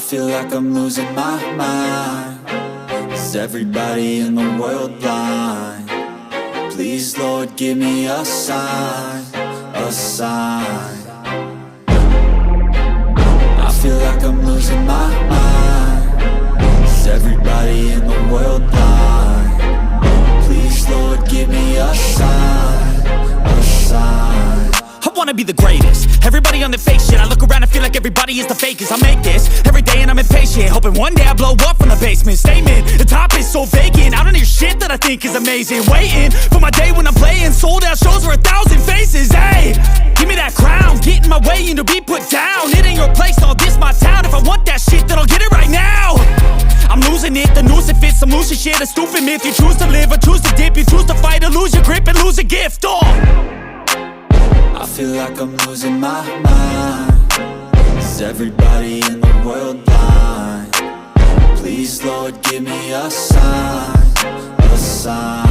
feel like I'm losing my mind. Is everybody in the world blind? Please, Lord, give me a sign, a sign. I feel like I'm losing my mind. Is everybody in the world blind? Please, Lord, give me a sign, a sign. I wanna be the greatest. Everybody on the fake shit. I look around and feel like everybody is the fakest. I make this every day and I'm impatient, hoping one day I blow up from the basement. Statement, the top is so vacant. I don't hear shit that I think is amazing. Waiting for my day when I'm playing sold out shows for 1,000 faces. Hey, give me that crown, get in my way and to be put down. It ain't your place, no, this my town. If I want that shit, then I'll get it right now. I'm losing it, the noose it fits, some losing shit, a stupid myth. You choose to live or choose to dip, you choose to fight or lose your grip and lose a gift. I feel like I'm losing my mind. Is everybody in the world blind? Please, Lord, give me a sign, a sign.